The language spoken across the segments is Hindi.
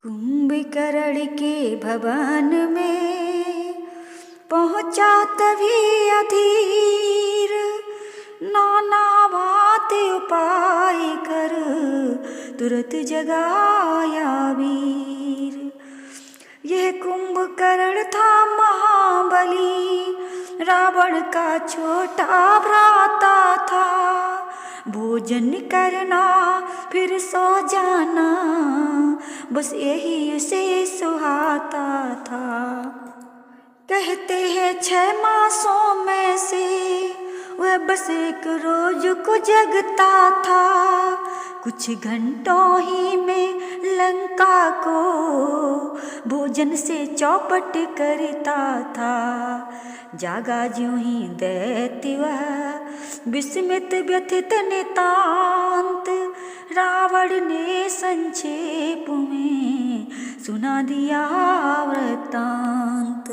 कुंभकर्ण के भवन में पहुँचा तभी अधीर, नाना बात उपाय कर तुरत जगाया वीर। यह कुंभकर्ण था महाबली, रावण का छोटा भ्राता था। भोजन करना फिर सो जाना, बस यही उसे सुहाता था। कहते हैं 6 मासों में से वह बस एक रोज को जगता था। कुछ घंटों ही में लंका को भोजन से चौपट करता था। जागा ज्यों ही दैत्य वह विस्मित व्यथित नितांत, रावण ने संक्षेप में सुना दिया वृत्तांत।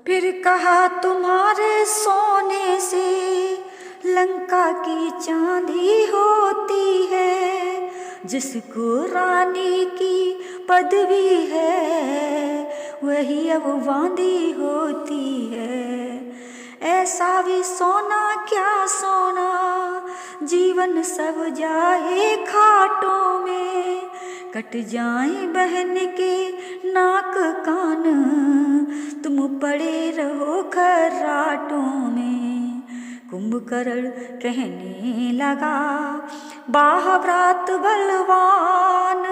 फिर कहा तुम्हारे सोने से लंका की चांदी होती है, जिसको रानी की पदवी है वही अब बांदी होती है। ऐसा भी सोना क्या सोना, जीवन सब जाए खाटों में। कट जाए बहन के नाक कान, तुम पड़े रहो खर्राटों में। कुंभकर्ण कहने लगा बाह्यव्रात बलवान,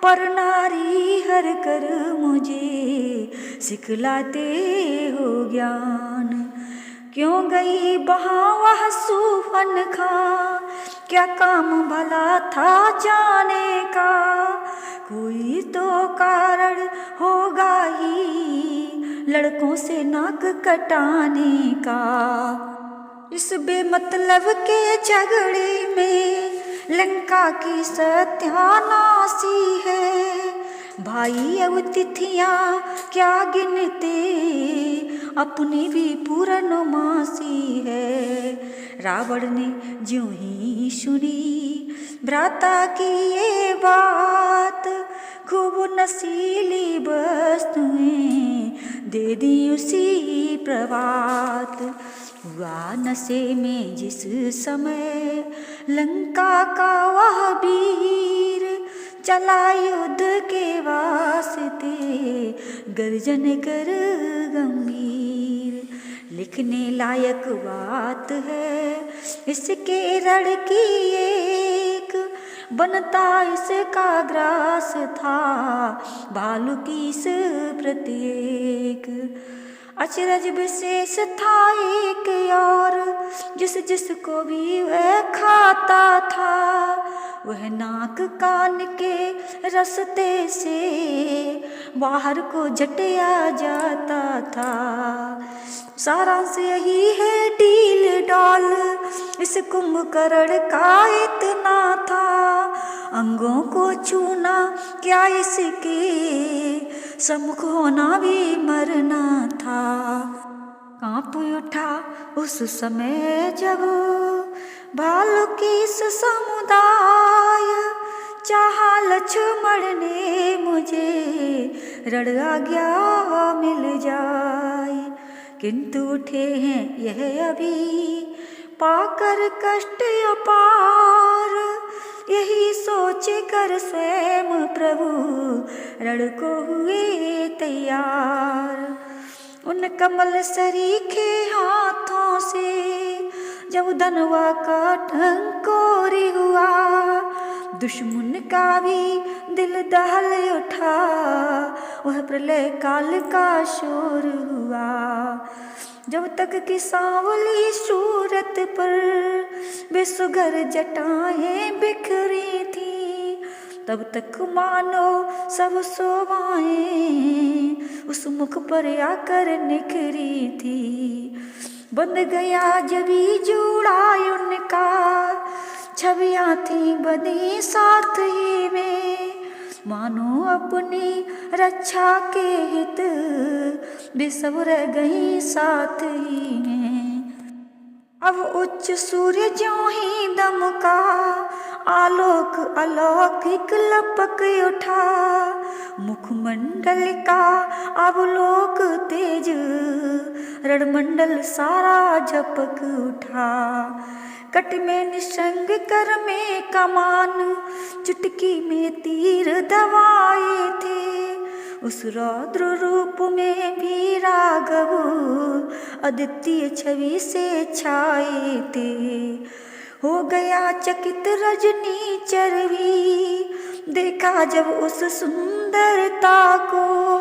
पर नारी हर कर मुझे सिखलाते हो ज्ञान। क्यों गई वहाँ वह सूफन खां, क्या काम भला था जाने का। कोई तो कारण होगा ही लड़कों से नाक कटाने का। इस बेमतलब के झगड़े में लंका की सत्यानाशी है। भाई अब तिथियां क्या गिनते, अपनी भी पूर्णमासी है। रावण ने ज्यों ही सुनी भ्राता की ये बात, खूब नशीली वस्तुएं दे दी उसी प्रभात। हुआ नशे में जिस समय लंका का वह वीर, चला युद्ध के वास्ते गर्जन कर गंभीर। लिखने लायक बात है इसके रण की एक, बनता इसका ग्रास था भालू की इस प्रत्येक। अचरज विशेष था एक और, जिसको भी वह खाता था, वह नाक कान के रस्ते से बाहर को झटिया जाता था। सारांश यही है डील डॉल इस कुंभकर्ण का इतना था। अंगों को छूना क्या इसके सम्मुख होना भी मरना था। कांप उठा उस समय जब भालू की इस समुदाय, चाहा लक्ष्मण ने मुझे रण आज्ञा मिल जाए। किंतु उठे हैं यह अभी पाकर कष्ट अपार, यही सोच कर स्वयं प्रभु रण को हुए तैयार। उन कमल सरीखे हाथों से जब धनवा का टंकोरी हुआ, दुश्मन का भी दिल दहल उठा, वह प्रलय काल का शोर हुआ। जब तक कि सांवली सूरत पर बेसुगर जटाएं बिखरी थी, तब तक मानो सब शोभाएं उस मुख पर आकर निखरी थी। बंद गया जभी जूड़ा उनका, छवियां थी बदी साथ ही में, मानो अपनी रक्षा के हित बेसब रह गई साथ ही में। अब उच्च सूर्य ज्यों ही दमका, आलोक अलौकिक लपक उठा, मुखमंडल का अवलोक तेज, रणमंडल सारा झपक उठा। कट में निसंग कर में कमान, चुटकी में तीर दवाए थे। उस रौद्र रूप में भी राघव अद्वितीय छवि से छाए थे। हो गया चकित रजनी चरवी, देखा जब उस सुंदरता को।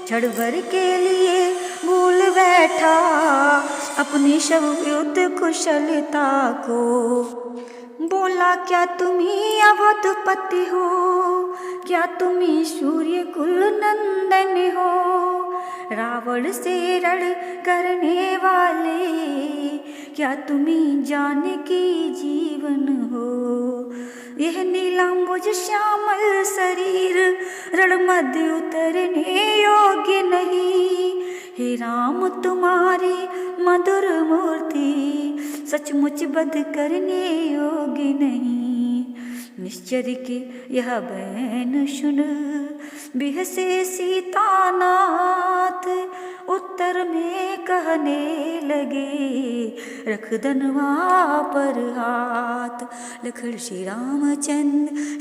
क्षण भर के लिए भूल बैठा अपनी शव युद्ध कुशलता को। बोला क्या तुम्ही अवधपति हो, क्या तुम्ही सूर्य कुल नंदन हो। रावण से रण करने वाले, क्या तुम्ही जानकी जीवन हो। यह नीलांबुज श्यामल शरीर रण मध्य उतरने योग्य नहीं। हे राम तुम्हारी मधुर मूर्ति सचमुच वध करने योग्य नहीं। निश्चर के यह बैन सुन बिहसे सीतानाथ, उत्तर में कहने लगे रख धनवा पर हाथ। लखन श्री रामचंद्र